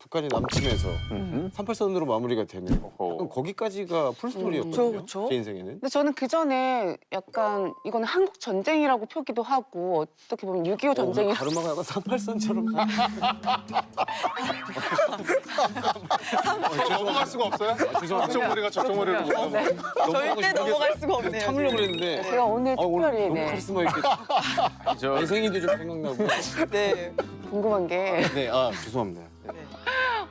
북한이 남침해서 38선으로 마무리가 되는 약간 거기까지가 풀스토리였거든요. 그쵸. 제 인생에는. 근데 저는 그 전에 약간 이거는 한국 전쟁이라고 표기도 하고 어떻게 보면 6.25 전쟁이 가르마가 약간 38선처럼. 넘어갈 수가 없어요? 저쪽 머리가 저쪽 머리로 절대 넘어갈 수가 없네요. 참으려고 그랬는데. 제가 오늘 오늘 특별히 너무 네, 카리스마 있게. 내 생일도 좀 생각나고. 네. 궁금한 게 네, 죄송합니다.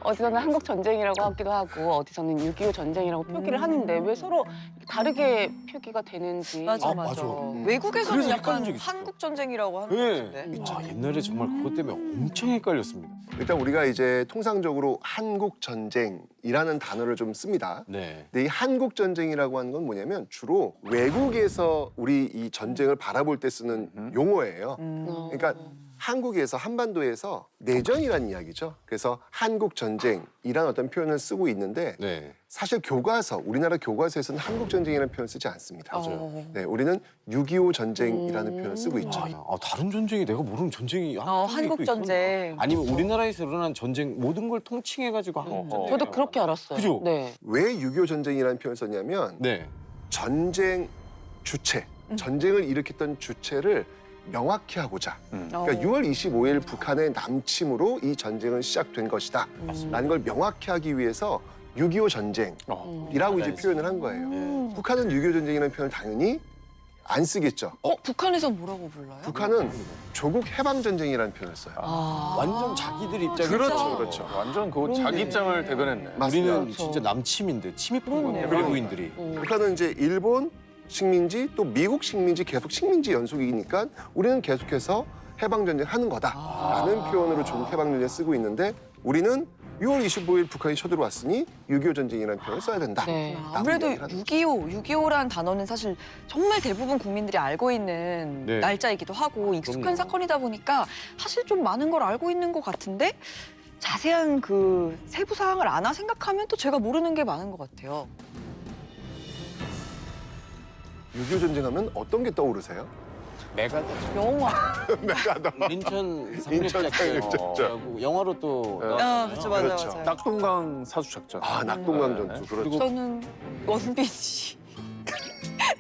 어디서는 한국 전쟁이라고 하기도 하고 어디서는 6.25 전쟁이라고 표기를 하는데 왜 서로 다르게 표기가 되는지. 맞아. 맞아. 외국에서는 그래서 약간 헷갈린 적이 있어요. 한국 전쟁이라고 하는 것 네. 같은데. 자, 옛날에 정말 그것 때문에 엄청 헷갈렸습니다. 일단 우리가 이제 통상적으로 한국 전쟁이라는 단어를 좀 씁니다. 네. 근데 이 한국 전쟁이라고 하는 건 뭐냐면 주로 외국에서 우리 이 전쟁을 바라볼 때 쓰는 용어예요. 그러니까 한국에서 한반도에서 내전이라는 이야기죠. 그래서 한국 전쟁이라는 어떤 표현을 쓰고 있는데 네. 사실 교과서, 우리나라 교과서에서는 한국 전쟁이라는 표현을 쓰지 않습니다. 맞아요. 네, 우리는 6.25 전쟁이라는 표현을 쓰고 있죠. 다른 전쟁이 내가 모르는 전쟁이 한국 전쟁. 아니면 우리나라에서 일어난 전쟁 모든 걸 통칭해가지고 한국 전쟁. 저도 그렇게 알았어요. 그죠? 네. 왜 6.25 전쟁이라는 표현을 썼냐면 네. 전쟁 주체, 전쟁을 일으켰던 주체를 명확히 하고자. 그러니까 6월 25일 북한의 남침으로 이 전쟁은 시작된 것이다. 라는 걸 명확히 하기 위해서 6.25 전쟁이라고 이제 표현을 한 거예요. 북한은 6.25 전쟁이라는 표현을 당연히 안 쓰겠죠. 북한에서 뭐라고 불러요? 북한은 조국 해방 전쟁이라는 표현을 써요. 완전 자기들 입장에서. 그렇죠, 그렇죠. 완전 그 자기 입장을 대변했네. 맞습니다. 우리는 진짜 남침인데 침입한 건데 그러네요. 외국인들이. 북한은 이제 일본 식민지 또 미국 식민지 계속 식민지 연속이니까 우리는 계속해서 해방 전쟁 하는 거다라는 표현으로 조국 해방 전쟁 쓰고 있는데 우리는 6월 25일 북한이 쳐들어왔으니 6.25 전쟁이라는 표현을 써야 된다. 네. 아무래도 이야기를 하는 6.25라는 단어는 사실 정말 대부분 국민들이 알고 있는 네. 날짜이기도 하고 익숙한 그럼요. 사건이다 보니까 사실 좀 많은 걸 알고 있는 것 같은데 자세한 그 세부 사항을 아나 생각하면 또 제가 모르는 게 많은 것 같아요. 6.25 전쟁 하면 어떤 게 떠오르세요? 메가더. 영화. 인천 인천 상륙작전하고 영화로 또 나왔잖아요. 그렇죠, 맞아요, 그렇죠. 맞아요. 낙동강 사수작전. 아, 낙동강 전투. 그렇죠. 그리고 저는 원빈씨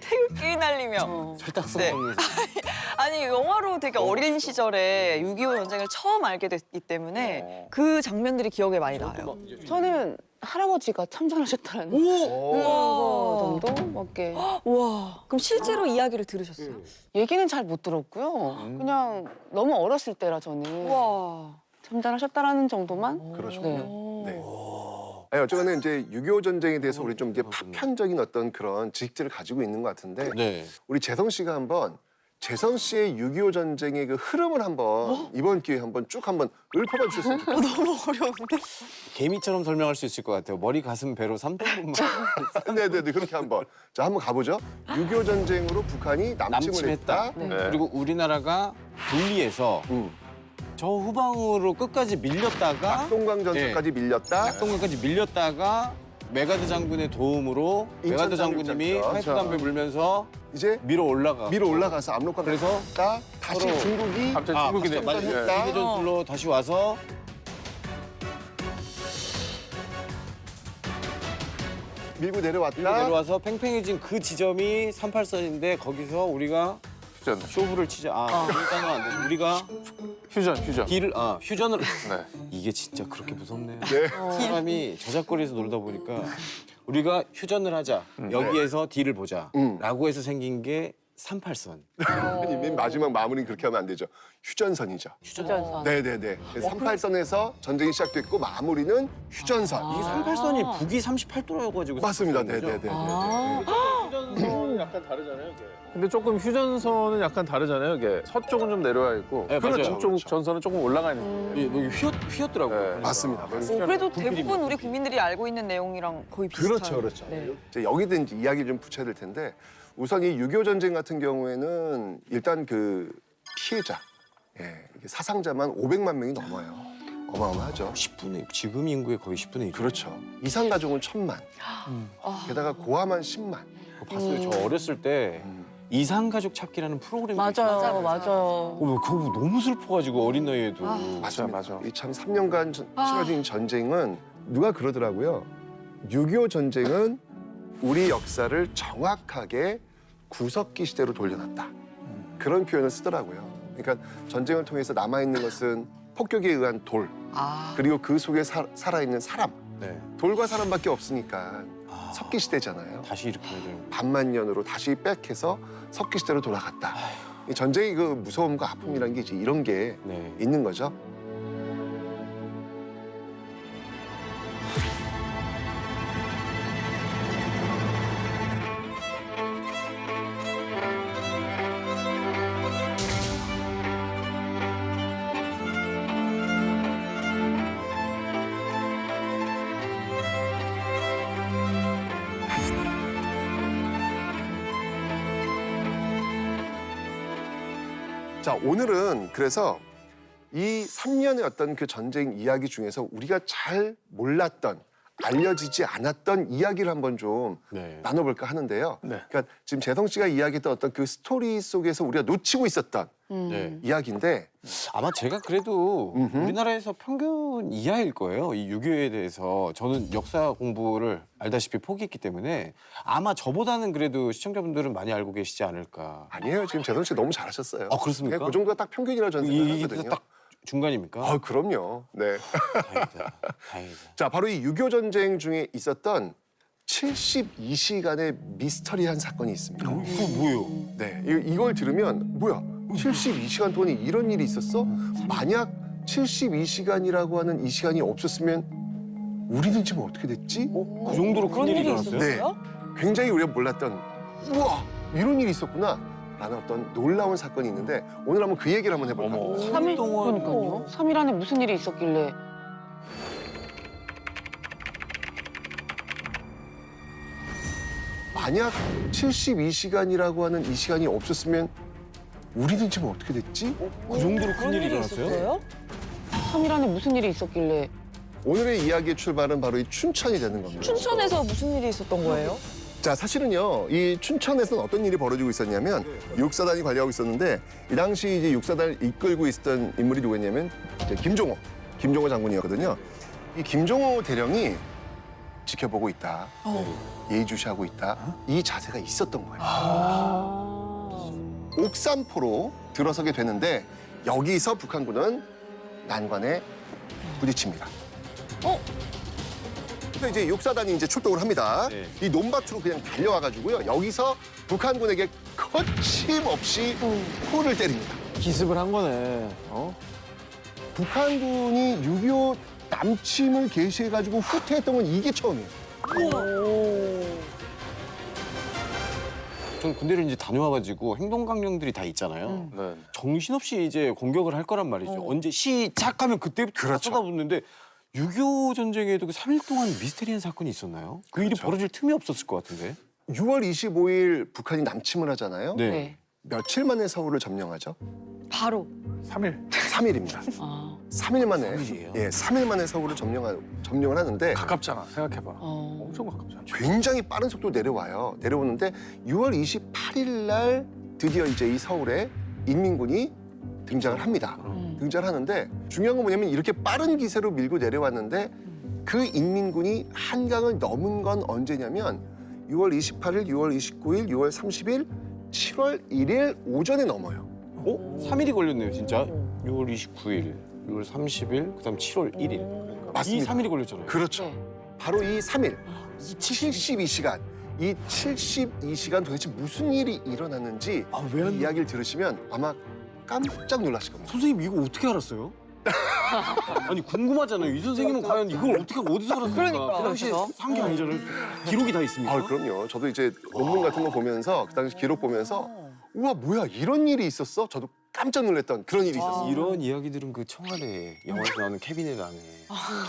태극기 날리며 철딱선 네. 하면서. 아니 영화로 되게 어린 시절에 6.25 전쟁을 처음 알게 됐기 때문에 그 장면들이 기억에 많이 나요. 저는 할아버지가 참전하셨다는 오! 거 정도 밖에 와, 그럼 실제로 이야기를 들으셨어요? 얘기는 잘 못 들었고요. 그냥 너무 어렸을 때라 저는 와. 참전하셨다라는 정도만. 그러시군요. 네. 네. 아니, 어쨌거나 이제 6.25 전쟁에 대해서 우리 좀 이제 파편적인 어떤 그런 지식들을 가지고 있는 것 같은데 네. 우리 재성 씨가 한번 재성 씨의 6.25 전쟁의 그 흐름을 한번 이번 기회에 한번 쭉 한번 읊어봐 주셨으면 좋겠어요. 너무 어려운데? 개미처럼 설명할 수 있을 것 같아요. 머리, 가슴, 배로 3등분만 네네네 그렇게 한번 자 한번 가보죠. 6.25 전쟁으로 북한이 남침을 했다. 남침했다. 네. 그리고 우리나라가 분리해서 저 후방으로 끝까지 밀렸다가 낙동강 전투까지 밀렸다. 낙동강까지 밀렸다가 메가드 장군의 도움으로 메가드 장군님이 상륙작전. 파이프 담배 물면서 이제 밀어 올라가. 밀어 올라가서 압록강 그래서 갔다 다시 서로 중국이 갑자기 중국이 돼. 맞아요. 했다. 이게 전술로 다시 와서 밀고 내려왔다. 밀고 내려와서 팽팽해진 그 지점이 38선인데 거기서 우리가 휴전. 쇼부를 치자. 일단은 안 돼. 우리가 휴전. 딜을 휴전을 네. 이게 진짜 그렇게 무섭네요. 네. 사람이 저작거리에서 놀다 보니까 우리가 휴전을 하자. 여기에서 딜을 보자. 라고 해서 생긴 게 38선. 아니, 맨 마지막 마무리는 그렇게 하면 안 되죠. 휴전선이죠. 휴전선. 네네네. 그래서 38선에서 전쟁이 시작됐고 마무리는 휴전선. 이게 38선이 북위 38도라고가지고 맞습니다. 네네네. 휴전선은 약간 다르잖아요, 이게. 근데 조금 휴전선은 약간 다르잖아요, 이게. 서쪽은 좀 내려와 있고. 네, 맞아요. 동쪽 그렇죠. 전선은 조금 올라가 있는. 여기 휘었더라고요. 네. 맞습니다. 그래도 대부분 우리 국민들이 알고 있는 내용이랑 거의 비슷한. 그렇죠, 그렇죠. 네. 이제 여기도 이제 이야기를 좀 붙여야 될 텐데 우선 이 6.25 전쟁 같은 경우에는 일단 그 피해자, 이게 사상자만 500만 명이 넘어요. 어마어마하죠. 10분의 지금 인구의 거의 10분의 1. 그렇죠. 이산 가족은 1,000만. 게다가 고아만 10만. 봤어요. 저 어렸을 때 이상가족 찾기라는 프로그램이 맞아요, 맞아요. 그거 너무 슬퍼가지고 어린 나이에도. 맞습니다. 맞아. 이 참 3년간 치러진 전쟁은 누가 그러더라고요. 6.25 전쟁은 우리 역사를 정확하게 구석기 시대로 돌려놨다. 그런 표현을 쓰더라고요. 그러니까 전쟁을 통해서 남아있는 것은 폭격에 의한 돌, 그리고 그 속에 살아있는 사람. 네. 돌과 사람밖에 없으니까 석기 시대잖아요. 다시 이렇게 해야 되는. 반만년으로 다시 백해서 석기 시대로 돌아갔다. 이 전쟁의 그 무서움과 아픔이라는 게 이제 이런 게 네. 있는 거죠. 자, 오늘은 그래서 이 3년의 어떤 그 전쟁 이야기 중에서 우리가 잘 몰랐던, 알려지지 않았던 이야기를 한번 좀 네. 나눠볼까 하는데요. 네. 그러니까 지금 재성 씨가 이야기했던 어떤 그 스토리 속에서 우리가 놓치고 있었던 네. 이야기인데 아마 제가 그래도 음흠. 우리나라에서 평균 이하일 거예요. 이 6.25에 대해서 저는 역사 공부를 알다시피 포기했기 때문에 아마 저보다는 그래도 시청자분들은 많이 알고 계시지 않을까. 아니에요. 지금 재성 씨 너무 잘하셨어요. 아, 그렇습니까? 그 정도가 딱 평균이라고 저는 이게 생각하거든요. 딱 중간입니까? 아, 그럼요. 네. 다행이다. 다행이다. 자, 바로 이 6.25 전쟁 중에 있었던 72시간의 미스터리한 사건이 있습니다. 그거 뭐예요? 네, 이걸 들으면 뭐야? 72시간 동안에 이런 일이 있었어? 만약 72시간이라고 하는 이 시간이 없었으면 우리는 지금 어떻게 됐지? 그 정도로 큰 일이 일어났어요? 네, 굉장히 우리가 몰랐던 우와 이런 일이 있었구나 라는 어떤 놀라운 사건이 있는데 오늘 한번 그 얘기를 한번 해볼까 어머. 합니다. 3일 동안. 그러니까요. 3일 안에 무슨 일이 있었길래. 만약 72시간이라고 하는 이 시간이 없었으면 우리는 지금 어떻게 됐지? 그 정도로 큰 일이 일어났어요? 3일 안에 무슨 일이 있었길래. 오늘의 이야기의 출발은 바로 이 춘천이 되는 겁니다. 춘천에서 무슨 일이 있었던 거예요? 자, 사실은요, 이 춘천에서는 어떤 일이 벌어지고 있었냐면 육사단이 관리하고 있었는데 이 당시 이제 육사단을 이끌고 있었던 인물이 누구였냐면 이제 김종호 장군이었거든요. 이 김종호 대령이 지켜보고 있다, 예의주시하고 있다, 이 자세가 있었던 거예요. 옥산포로 들어서게 되는데 여기서 북한군은 난관에 부딪힙니다. 그래서 이제 육사단이 이제 출동을 합니다. 네. 이 논밭으로 그냥 달려와가지고요. 여기서 북한군에게 거침없이 포를 때립니다. 기습을 한 거네. 어? 북한군이 6.25 남침을 개시해가지고 후퇴했던 건 이게 처음이에요. 전 군대를 이제 다녀와가지고 행동강령들이 다 있잖아요. 네. 정신없이 이제 공격을 할 거란 말이죠. 언제 시작하면 그때부터 다 그렇죠. 쏟아붓는데 6.25 전쟁에도 그 3일 동안 미스테리한 사건이 있었나요? 그 일이 벌어질 틈이 없었을 것 같은데. 6월 25일 북한이 남침을 하잖아요. 네. 네. 며칠 만에 서울을 점령하죠? 바로 3일. 3일입니다. 아. 3일 만에. 3일이에요? 예, 3일 만에 서울을 점령을 하는데 가깝잖아. 생각해봐. 어. 엄청 가깝잖아. 굉장히 빠른 속도로 내려와요. 내려오는데 6월 28일 날 드디어 이제 이 서울에 인민군이 등장을 합니다. 등장을 하는데 중요한 건 뭐냐면 이렇게 빠른 기세로 밀고 내려왔는데 그 인민군이 한강을 넘은 건 언제냐면 6월 28일, 6월 29일, 6월 30일, 7월 1일 오전에 넘어요. 3일이 걸렸네요, 진짜. 6월 29일, 6월 30일, 그다음 7월 1일. 맞습니다. 이 3일이 걸렸잖아요. 그렇죠. 네. 바로 이 3일, 이 72시간, 이 72시간 도대체 무슨 일이 일어났는지 왜 이 이야기를 들으시면 아마 깜짝 놀라실 겁니다. 선생님 이거 어떻게 알았어요? 아니 궁금하잖아요. 이 선생님은 과연 이걸 어떻게 어디서 알았을까? 그러니까. 그 당시에 산 게 아니잖아요. 기록이 다 있습니까? 아, 그럼요. 저도 이제 논문 같은 거 보면서 그 당시 기록 보면서 우와 뭐야 이런 일이 있었어? 저도 깜짝 놀랐던 그런 일이 있었어요. 이런 이야기들은 그 청와대 영화에서 나오는 캐비넷 안에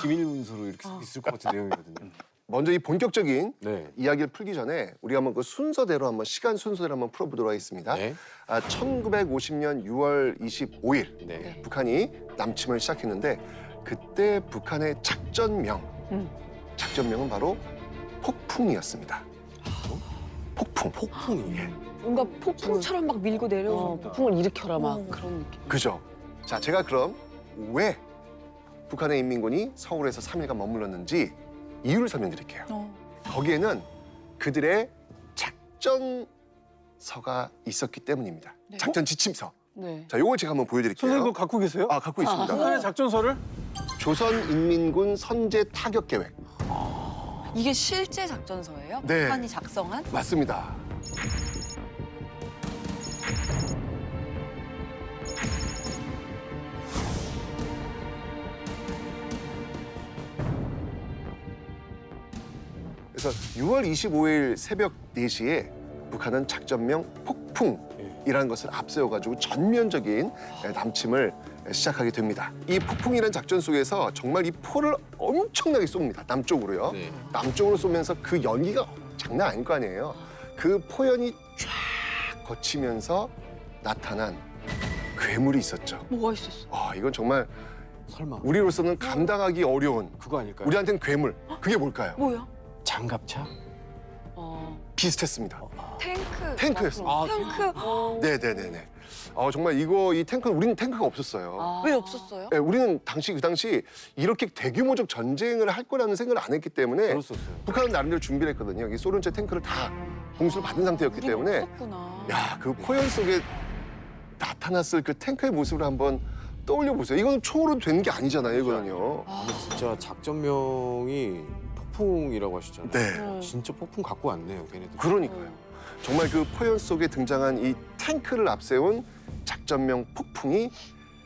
기밀 문서로 이렇게 써 있을 것 같은 내용이거든요. 먼저 이 본격적인 네. 이야기를 풀기 전에 우리가 한번 그 순서대로 한번 시간 순서대로 한번 풀어보도록 하겠습니다. 네. 1950년 6월 25일 네. 북한이 남침을 시작했는데 그때 북한의 작전명은 바로 폭풍이었습니다. 폭풍. 폭풍. 폭풍이. 뭔가 폭풍처럼 막 밀고 내려오는. 폭풍을 일으켜라 막 어. 그런 느낌. 그죠? 자, 제가 그럼 왜 북한의 인민군이 서울에서 3일간 머물렀는지 이유를 설명드릴게요. 거기에는 그들의 작전서가 있었기 때문입니다. 네. 작전 지침서. 네. 자, 요걸 제가 한번 보여드릴게요. 선생님 그거 갖고 계세요? 아, 갖고 있습니다. 북한의 작전서를? 조선인민군 선제 타격 계획. 이게 실제 작전서예요? 네. 북한이 작성한? 맞습니다. 그래서 6월 25일 새벽 4시에 북한은 작전명 폭풍이라는 것을 앞세워가지고 전면적인 남침을 시작하게 됩니다. 이 폭풍이라는 작전 속에서 정말 이 포를 엄청나게 쏩니다. 남쪽으로요. 네. 남쪽으로 쏘면서 그 연기가 장난 아닐 거 아니에요. 그 포연이 쫙 거치면서 나타난 괴물이 있었죠. 뭐가 있었어? 이건 정말 설마 우리로서는 감당하기 어려운 그거 아닐까요? 우리한테는 괴물. 그게 뭘까요? 뭐야? 장갑차? 비슷했습니다. 탱크. 탱크였습니다. 아, 탱크. 네네네네. 정말 이 탱크는 우리는 탱크가 없었어요. 왜 없었어요? 네, 우리는 그 당시 이렇게 대규모적 전쟁을 할 거라는 생각을 안 했기 때문에 그랬었어요. 북한은 나름대로 준비를 했거든요. 이 소련제 탱크를 다 공수를 받은 상태였기 우리는 때문에 없었구나. 야, 그 포연 속에 나타났을 그 탱크의 모습을 한번 떠올려 보세요. 이거는 총으로 되는 게 아니잖아요, 이거는요. 근데 진짜 작전명이 폭풍이라고 하시잖아요. 네. 진짜 폭풍 갖고 왔네요, 걔네들. 그러니까요. 정말 그 포연 속에 등장한 이 탱크를 앞세운 작전명 폭풍이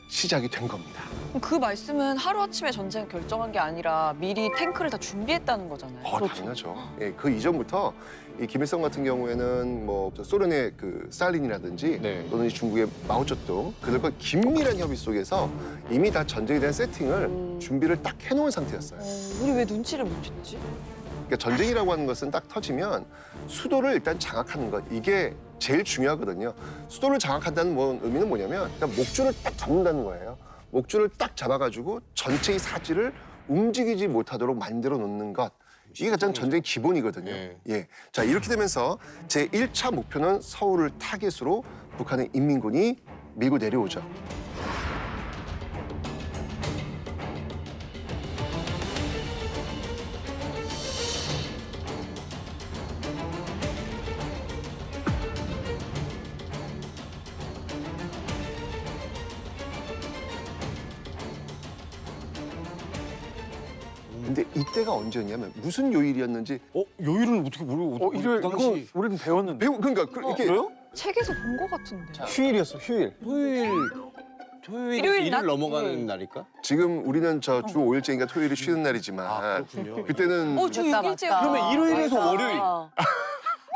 시작이 된 겁니다. 그럼 그 말씀은 하루아침에 전쟁을 결정한 게 아니라 미리 탱크를 다 준비했다는 거잖아요. 당연하죠. 예, 그 이전부터 이 김일성 같은 경우에는 뭐 소련의 그 스탈린이라든지 네. 또는 중국의 마오쩌둥 그들과 긴밀한 협의 속에서 이미 다 전쟁에 대한 세팅을 준비를 딱 해놓은 상태였어요. 우리 왜 눈치를 못 챘지? 그러니까 전쟁이라고 하는 것은 딱 터지면 수도를 일단 장악하는 것 이게 제일 중요하거든요. 수도를 장악한다는 의미는 뭐냐면 일단 목줄을 딱 잡는다는 거예요. 목줄을 딱 잡아가지고 전체의 사지를 움직이지 못하도록 만들어 놓는 것. 이게 가장 전쟁의 기본이거든요. 네. 예. 자, 이렇게 되면서 제1차 목표는 서울을 타겟으로 북한의 인민군이 밀고 내려오죠. 근데 이때가 언제였냐면 무슨 요일이었는지 요일은 어떻게 모르고 일요일 그 이거 당시 우리는 배웠는데. 그러니까 이렇게 그래요? 책에서 본 것 같은데. 휴일이었어, 휴일. 토요일이 일요일 일을 낮? 넘어가는 날일까? 지금 우리는 주 5일째니까 토요일이 쉬는 날이지만 그렇군요. 그때는 주 맞다, 6일째요. 맞다. 그러면 일요일에서 맞다. 월요일.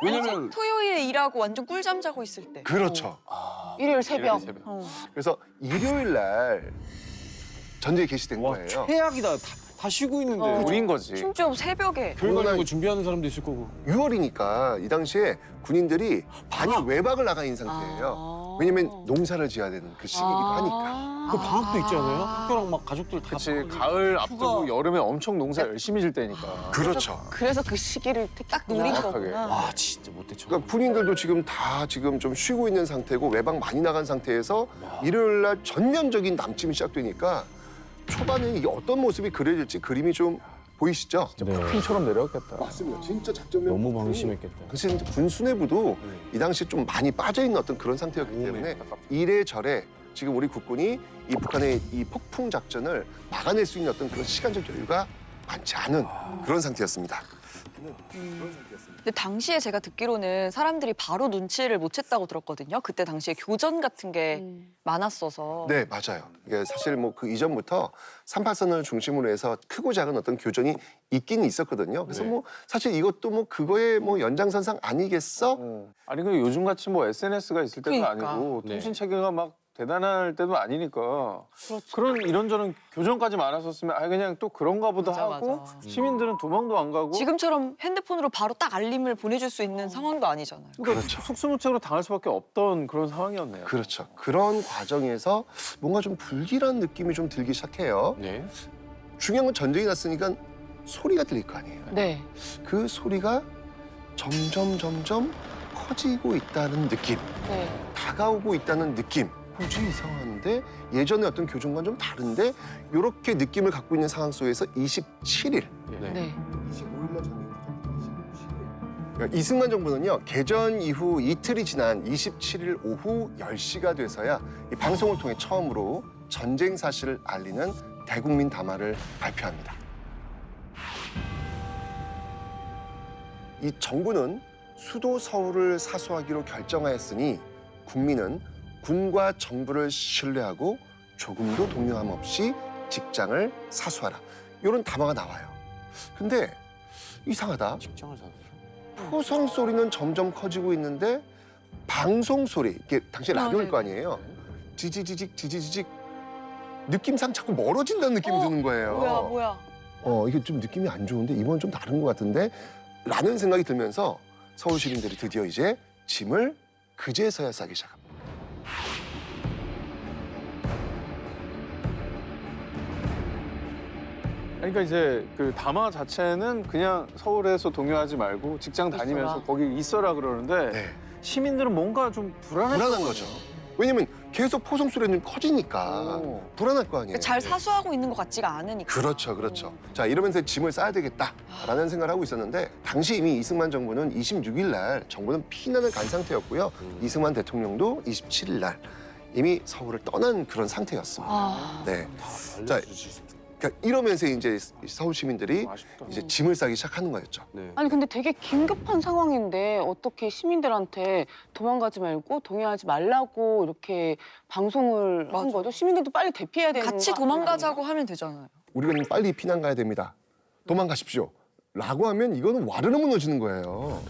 왜냐면 토요일에 일하고 완전 꿀잠 자고 있을 때. 그렇죠. 일요일 새벽. 그래서 일요일 날 전쟁이 개시된 와, 거예요. 최악이다. 다 쉬고 있는데. 우린 거지. 심지어 새벽에. 결과를 준비하는 사람도 있을 거고. 6월이니까 이 당시에 군인들이 많이 외박을 나가 있는 상태예요. 왜냐면 농사를 지어야 되는 그 시기이기도 하니까. 그 방학도 있지 않아요? 학교랑 막 가족들 다. 그치, 방학을- 가을 앞두고 휴가. 여름에 엄청 농사 열심히 질 때니까. 그렇죠. 그래서 그 시기를 딱 노린 정확하게. 거구나. 와 진짜 못했죠. 그러니까 군인들도 지금 좀 쉬고 있는 상태고 외박 많이 나간 상태에서 일요일 날 전면적인 남침이 시작되니까 초반에 이게 어떤 모습이 그려질지 그림이 좀 보이시죠? 네. 폭풍처럼 내려왔겠다. 맞습니다. 진짜 작전명 너무 방심했겠다. 그래서 이제 군 수뇌부도 네. 이 당시에 좀 많이 빠져 있는 어떤 그런 상태였기 때문에 이래저래 지금 우리 국군이 이 북한의 이 폭풍 작전을 막아낼 수 있는 어떤 그런 시간적 여유가 많지 않은 그런 상태였습니다. 근데 당시에 제가 듣기로는 사람들이 바로 눈치를 못 챘다고 들었거든요. 그때 당시에 교전 같은 게 많았어서. 네, 맞아요. 이게 사실 뭐 그 이전부터 38선을 중심으로 해서 크고 작은 어떤 교전이 있기는 있었거든요. 그래서 네. 뭐 사실 이것도 뭐 그거의 뭐 연장선상 아니겠어? 아니 그 요즘 같이 뭐 SNS가 있을 때도 그러니까. 아니고 네. 통신 체계가 막 대단할 때도 아니니까 그런 이런저런 교전까지 많았었으면 그냥 또 그런가 보다 맞아, 하고 맞아. 시민들은 도망도 안 가고 지금처럼 핸드폰으로 바로 딱 알림을 보내줄 수 있는 상황도 아니잖아요. 그러니까 그렇죠. 속수무책으로 당할 수밖에 없던 그런 상황이었네요. 그렇죠. 그런 과정에서 뭔가 좀 불길한 느낌이 좀 들기 시작해요. 네. 중요한 건 전쟁이 났으니까 소리가 들릴 거 아니에요. 네. 그 소리가 점점 커지고 있다는 느낌, 네. 다가오고 있다는 느낌. 뭐지 이상한데 예전에 어떤 교정과는 좀 다른데 이렇게 느낌을 갖고 있는 상황 속에서 27일, 네. 네. 25일날 전쟁 그러니까 이승만 정부는요 개전 이후 이틀이 지난 27일 오후 10시가 돼서야 이 방송을 통해 처음으로 전쟁 사실을 알리는 대국민 담화를 발표합니다. 이 정부는 수도 서울을 사수하기로 결정하였으니 국민은 군과 정부를 신뢰하고 조금도 동요함 없이 직장을 사수하라. 이런 담화가 나와요. 근데 이상하다. 직장을 사서. 포성 소리는 점점 커지고 있는데 방송 소리, 이게 당시 라디오일 네. 거 아니에요. 지지지직 지지지직 느낌상 자꾸 멀어진다는 느낌이 드는 거예요. 뭐야. 이게 좀 느낌이 안 좋은데 이번 좀 다른 것 같은데 라는 생각이 들면서 서울 시민들이 드디어 이제 짐을 그제서야 싸기 시작합니다. 그러니까 이제 그 담화 자체는 그냥 서울에서 동요하지 말고 직장 다니면서 있어라. 거기 있어라 그러는데 네. 시민들은 뭔가 좀 불안한 거죠. 왜냐면 계속 포성 소리가 좀 커지니까 오. 불안할 거 아니에요. 잘 사수하고 있는 것 같지가 않으니까. 그렇죠, 그렇죠. 자, 이러면서 짐을 싸야 되겠다라는 생각을 하고 있었는데 당시 이미 이승만 정부는 26일 날 정부는 피난을 간 상태였고요. 이승만 대통령도 27일 날 이미 서울을 떠난 그런 상태였습니다. 아, 네. 자, 자, 그러니까 이러면서 이제 서울 시민들이 아쉽다. 이제 짐을 싸기 시작하는 거였죠. 네. 아니 근데 되게 긴급한 상황인데 어떻게 시민들한테 도망가지 말고 동요하지 말라고 이렇게 방송을 한 맞아. 거죠? 시민들도 빨리 대피해야 되는 같이 거 도망가자고 하면 되잖아요. 우리는 빨리 피난 가야 됩니다. 도망가십시오. 라고 하면 이거는 와르르 무너지는 거예요.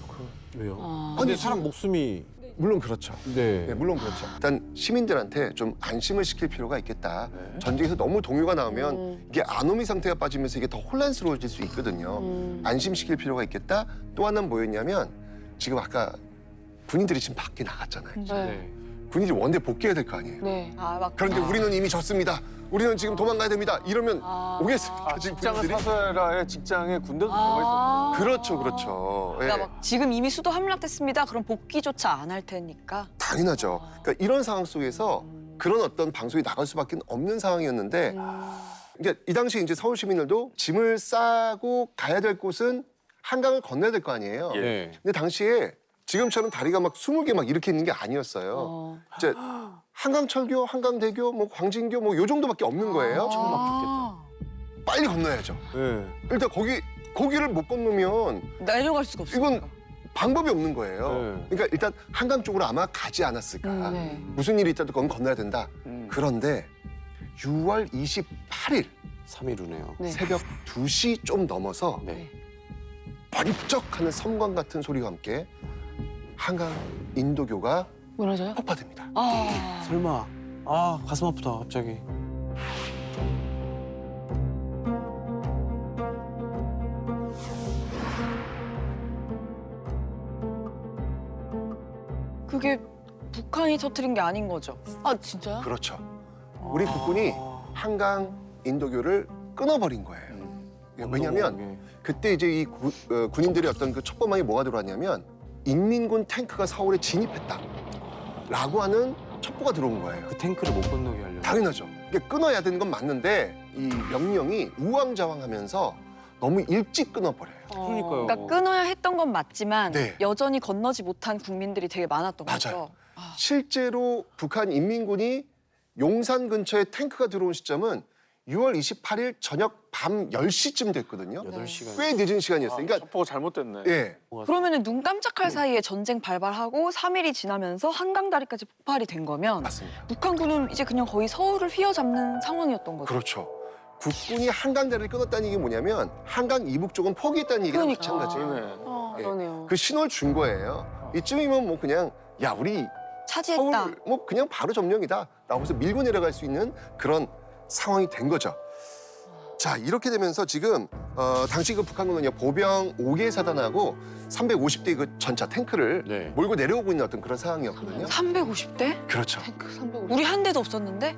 왜요? 아. 근데 사람 목숨이 물론 그렇죠. 네. 네, 물론 그렇죠. 일단 시민들한테 좀 안심을 시킬 필요가 있겠다. 네. 전쟁에서 너무 동요가 나오면 이게 아노미 상태가 빠지면서 이게 더 혼란스러워질 수 있거든요. 안심시킬 필요가 있겠다. 또 하나는 뭐였냐면 지금 아까 군인들이 지금 밖에 나갔잖아요. 네. 네. 군인들이 원대 복귀해야 될 거 아니에요. 네. 그런데 우리는 이미 졌습니다. 우리는 지금 도망가야 됩니다. 이러면 아. 오겠습니까? 지금 직장을 군인들이? 사서라의 직장에 군대도 들어가 있었고. 그렇죠, 그렇죠. 예. 그러니까 막 지금 이미 수도 함락됐습니다. 그럼 복귀조차 안 할 테니까. 당연하죠. 그러니까 이런 상황 속에서 그런 어떤 방송이 나갈 수밖에 없는 상황이었는데 그러니까 이 당시 이제 서울 시민들도 짐을 싸고 가야 될 곳은 한강을 건너야 될 거 아니에요. 네. 근데 당시에 지금처럼 다리가 막 20개 막 이렇게 있는 게 아니었어요. 어. 이제 한강철교, 한강대교, 뭐 광진교 뭐 요 정도밖에 없는 거예요. 빨리 건너야죠. 네. 일단 거기를 못 건너면 내려갈 수가 없어요. 이건 방법이 없는 거예요. 네. 그러니까 일단 한강 쪽으로 아마 가지 않았을까. 네. 무슨 일이 있다도 그건 건너야 된다. 음. 그런데 6월 28일 3일 후네요. 네. 새벽 2시 좀 넘어서 네. 번쩍하는 섬광 같은 소리와 함께 한강 인도교가 무너져요? 폭파됩니다. 아. 설마. 아, 가슴 아프다, 갑자기. 그게 북한이 터뜨린 게 아닌 거죠. 아 진짜요? 그렇죠. 우리 국군이 한강 인도교를 끊어버린 거예요. 왜냐하면 그때 이제 이 군인들의 어떤 그 첩보망이 뭐가 들어왔냐면 인민군 탱크가 서울에 진입했다라고 하는 첩보가 들어온 거예요. 그 탱크를 못 건너게 하려고. 당연하죠. 이게 끊어야 되는 건 맞는데 이 명령이 우왕좌왕하면서 너무 일찍 끊어버려요. 그러니까요. 그러니까 끊어야 했던 건 맞지만 네. 여전히 건너지 못한 국민들이 되게 많았던 맞아요. 거죠. 실제로 북한 인민군이 용산 근처에 탱크가 들어온 시점은 6월 28일 저녁 밤 10시쯤 됐거든요. 8시간. 꽤 늦은 시간이었어요. 그러니까 첩보가 잘못됐네. 예. 그러면은 눈 깜짝할 사이에 전쟁 발발하고 3일이 지나면서 한강다리까지 폭발이 된 거면 맞습니다. 북한군은 이제 그냥 거의 서울을 휘어잡는 상황이었던 거죠. 그렇죠. 국군이 한강다리를 끊었다는 얘기 뭐냐면 한강 이북 쪽은 포기했다는 얘기랑 그러니까. 마찬가지예요. 그러네. 예. 그러네요. 그 신호를 준 거예요. 이쯤이면 뭐 그냥 야 우리 차지했다. 서울 뭐 그냥 바로 점령이다 라고 해서 밀고 내려갈 수 있는 그런 상황이 된 거죠. 자 이렇게 되면서 지금 당시 그 북한군은요 보병 5개 사단하고 350대 그 전차 탱크를 네. 몰고 내려오고 있는 어떤 그런 상황이었거든요. 350대? 그렇죠. 탱크 350. 우리 한 대도 없었는데?